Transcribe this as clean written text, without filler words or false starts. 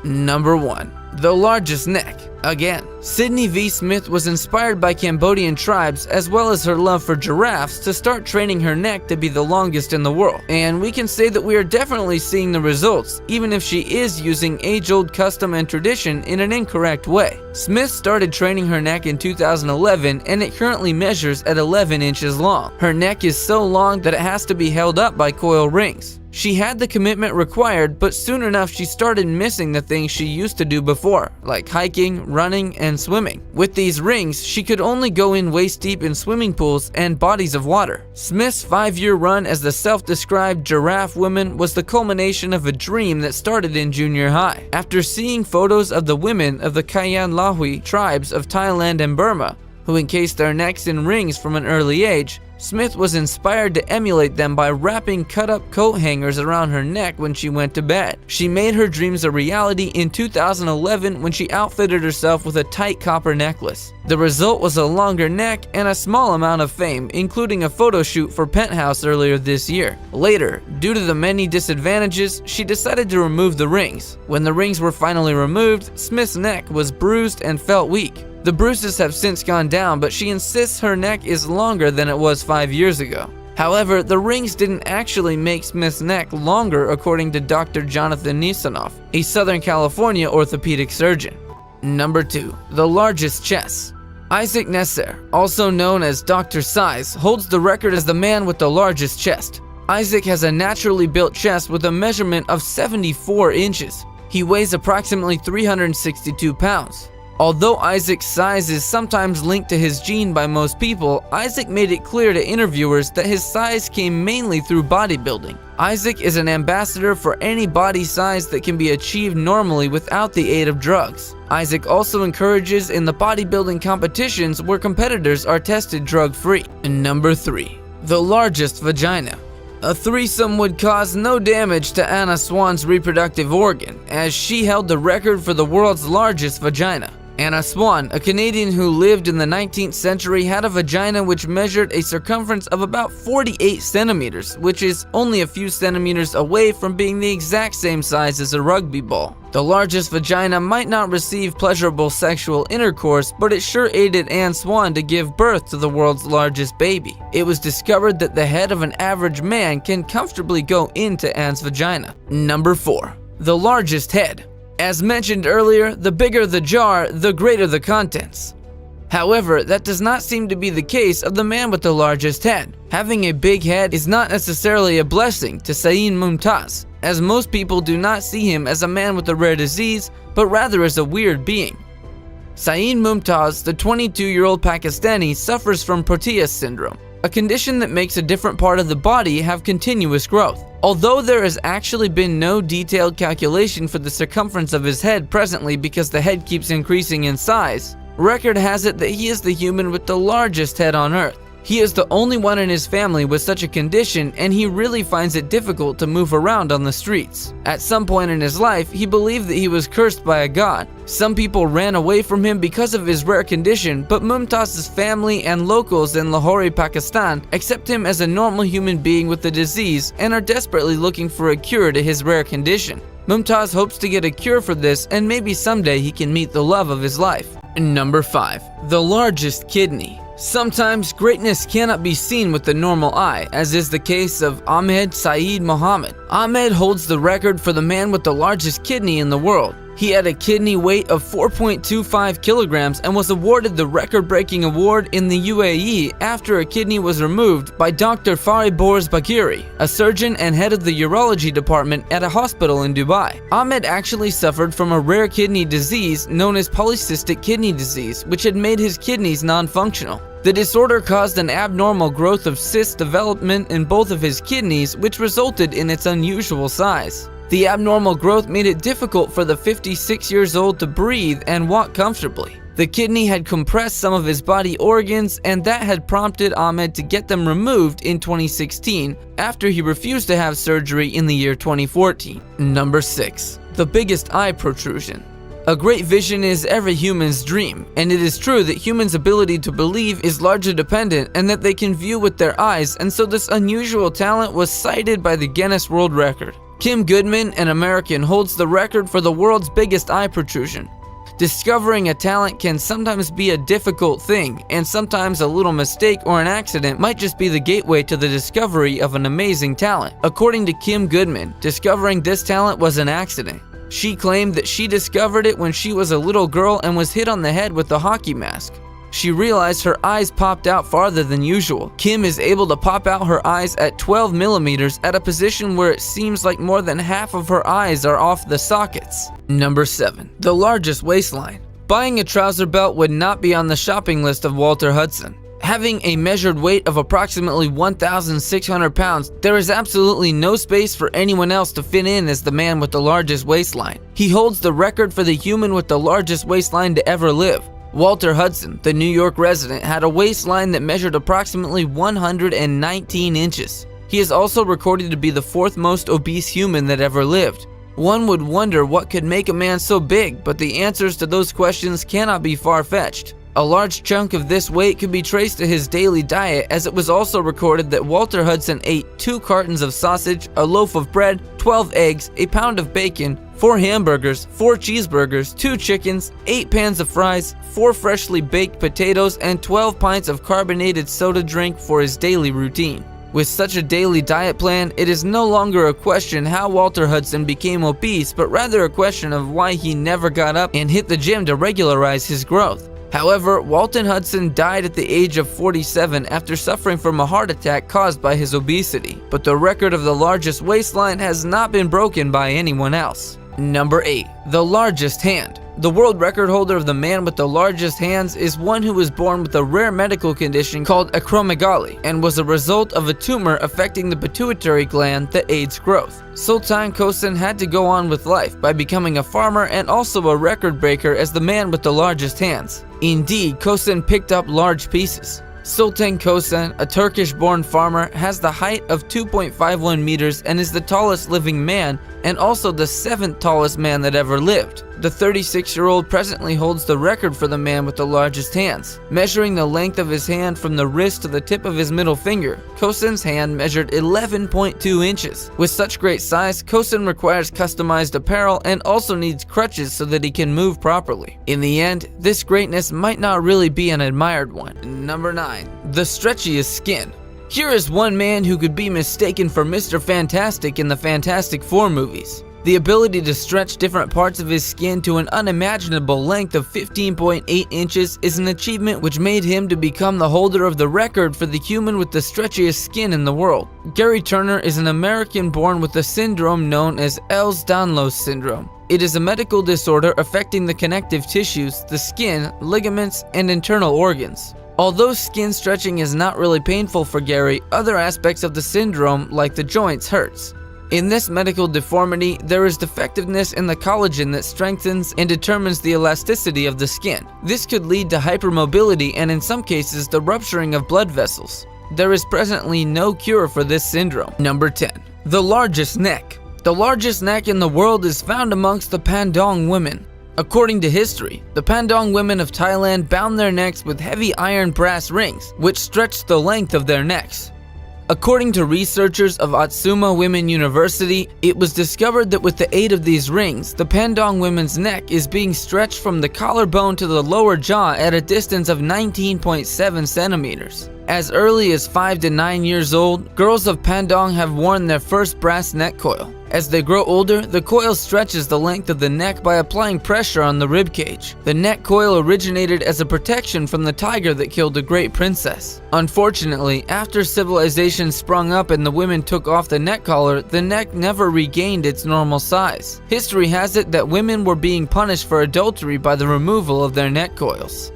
Number 1. The largest neck. Again, Sydney V. Smith was inspired by Cambodian tribes as well as her love for giraffes to start training her neck to be the longest in the world. And we can say that we are definitely seeing the results, even if she is using age-old custom and tradition in an incorrect way. Smith started training her neck in 2011 and it currently measures at 11 inches long. Her neck is so long that it has to be held up by coil rings. She had the commitment required, but soon enough she started missing the things she used to do before, like hiking, running, and swimming. With these rings, she could only go in waist deep in swimming pools and bodies of water. Smith's 5-year run as the self-described giraffe woman was the culmination of a dream that started in junior high. After seeing photos of the women of the Kayan Lahui tribes of Thailand and Burma, who encased their necks in rings from an early age, Smith was inspired to emulate them by wrapping cut-up coat hangers around her neck when she went to bed. She made her dreams a reality in 2011 when she outfitted herself with a tight copper necklace. The result was a longer neck and a small amount of fame, including a photo shoot for Penthouse earlier this year. Later, due to the many disadvantages, she decided to remove the rings. When the rings were finally removed, Smith's neck was bruised and felt weak. The bruises have since gone down, but she insists her neck is longer than it was 5 years ago. However, the rings didn't actually make Smith's neck longer, according to Dr. Jonathan Nisanoff, a Southern California orthopedic surgeon. Number 2. The largest chest. Isaac Neser, also known as Dr. Size, holds the record as the man with the largest chest. Isaac has a naturally built chest with a measurement of 74 inches. He weighs approximately 362 pounds. Although Isaac's size is sometimes linked to his gene by most people, Isaac made it clear to interviewers that his size came mainly through bodybuilding. Isaac is an ambassador for any body size that can be achieved normally without the aid of drugs. Isaac also encourages in the bodybuilding competitions where competitors are tested drug-free. Number 3. The largest vagina. A threesome would cause no damage to Anna Swan's reproductive organ, as she held the record for the world's largest vagina. Anna Swan, a Canadian who lived in the 19th century, had a vagina which measured a circumference of about 48 centimeters, which is only a few centimeters away from being the exact same size as a rugby ball. The largest vagina might not receive pleasurable sexual intercourse, but it sure aided Anne Swan to give birth to the world's largest baby. It was discovered that the head of an average man can comfortably go into Anne's vagina. Number 4. The largest head. As mentioned earlier, the bigger the jar, the greater the contents. However, that does not seem to be the case of the man with the largest head. Having a big head is not necessarily a blessing to Saeed Mumtaz, as most people do not see him as a man with a rare disease, but rather as a weird being. Saeed Mumtaz, the 22-year-old Pakistani, suffers from Proteus syndrome, a condition that makes a different part of the body have continuous growth. Although there has actually been no detailed calculation for the circumference of his head presently because the head keeps increasing in size, record has it that he is the human with the largest head on Earth. He is the only one in his family with such a condition, and he really finds it difficult to move around on the streets. At some point in his life, he believed that he was cursed by a god. Some people ran away from him because of his rare condition, but Mumtaz's family and locals in Lahore, Pakistan accept him as a normal human being with the disease and are desperately looking for a cure to his rare condition. Mumtaz hopes to get a cure for this, and maybe someday he can meet the love of his life. Number 5. The largest kidney. Sometimes greatness cannot be seen with the normal eye, as is the case of Ahmed Saeed Mohammed. Ahmed holds the record for the man with the largest kidney in the world. He had a kidney weight of 4.25 kilograms and was awarded the record-breaking award in the UAE after a kidney was removed by Dr. Fariborz Bakiri, a surgeon and head of the urology department at a hospital in Dubai. Ahmed actually suffered from a rare kidney disease known as polycystic kidney disease, which had made his kidneys non-functional. The disorder caused an abnormal growth of cyst development in both of his kidneys, which resulted in its unusual size. The abnormal growth made it difficult for the 56-year-old to breathe and walk comfortably. The kidney had compressed some of his body organs, and that had prompted Ahmed to get them removed in 2016 after he refused to have surgery in the year 2014. Number 6. The biggest eye protrusion. A great vision is every human's dream, and it is true that humans' ability to believe is largely dependent and that they can view with their eyes, and so this unusual talent was cited by the Guinness World Record. Kim Goodman, an American, holds the record for the world's biggest eye protrusion. Discovering a talent can sometimes be a difficult thing, and sometimes a little mistake or an accident might just be the gateway to the discovery of an amazing talent. According to Kim Goodman, discovering this talent was an accident. She claimed that she discovered it when she was a little girl and was hit on the head with a hockey mask. She realized her eyes popped out farther than usual. Kim is able to pop out her eyes at 12 millimeters at a position where it seems like more than half of her eyes are off the sockets. Number 7. The largest waistline. Buying a trouser belt would not be on the shopping list of Walter Hudson. Having a measured weight of approximately 1,600 pounds, there is absolutely no space for anyone else to fit in as the man with the largest waistline. He holds the record for the human with the largest waistline to ever live. Walter Hudson, the New York resident, had a waistline that measured approximately 119 inches. He is also recorded to be the 4th most obese human that ever lived. One would wonder what could make a man so big, but the answers to those questions cannot be far-fetched. A large chunk of this weight could be traced to his daily diet, as it was also recorded that Walter Hudson ate 2 cartons of sausage, a loaf of bread, 12 eggs, a pound of bacon, 4 hamburgers, 4 cheeseburgers, 2 chickens, 8 pans of fries, 4 freshly baked potatoes, and 12 pints of carbonated soda drink for his daily routine. With such a daily diet plan, it is no longer a question how Walter Hudson became obese, but rather a question of why he never got up and hit the gym to regularize his growth. However, Walter Hudson died at the age of 47 after suffering from a heart attack caused by his obesity, but the record of the largest waistline has not been broken by anyone else. Number 8. The largest hand. The world record holder of the man with the largest hands is one who was born with a rare medical condition called acromegaly and was a result of a tumor affecting the pituitary gland that aids growth. Sultan Kosen had to go on with life by becoming a farmer and also a record breaker as the man with the largest hands. Indeed, Kosen picked up large pieces. Sultan Kosen, a Turkish-born farmer, has the height of 2.51 meters and is the tallest living man and also the 7th tallest man that ever lived. The 36-year-old presently holds the record for the man with the largest hands. Measuring the length of his hand from the wrist to the tip of his middle finger, Kosen's hand measured 11.2 inches. With such great size, Kosen requires customized apparel and also needs crutches so that he can move properly. In the end, this greatness might not really be an admired one. Number 9. The stretchiest skin. Here is one man who could be mistaken for Mr. Fantastic in the Fantastic Four movies. The ability to stretch different parts of his skin to an unimaginable length of 15.8 inches is an achievement which made him to become the holder of the record for the human with the stretchiest skin in the world. Gary Turner is an American born with a syndrome known as Ehlers-Danlos syndrome. It is a medical disorder affecting the connective tissues, the skin, ligaments, and internal organs. Although skin stretching is not really painful for Gary, other aspects of the syndrome, like the joints, hurts. In this medical deformity, there is defectiveness in the collagen that strengthens and determines the elasticity of the skin. This could lead to hypermobility and in some cases the rupturing of blood vessels. There is presently no cure for this syndrome. Number 10. The largest neck. The largest neck in the world is found amongst the Pandong women. According to history, the Pandong women of Thailand bound their necks with heavy iron brass rings, which stretched the length of their necks. According to researchers of Atsuma Women University, it was discovered that with the aid of these rings, the Pandong women's neck is being stretched from the collarbone to the lower jaw at a distance of 19.7 centimeters. As early as 5 to 9 years old, girls of Pandong have worn their first brass neck coil. As they grow older, the coil stretches the length of the neck by applying pressure on the rib cage. The neck coil originated as a protection from the tiger that killed the great princess. Unfortunately, after civilization sprung up and the women took off the neck collar, the neck never regained its normal size. History has it that women were being punished for adultery by the removal of their neck coils.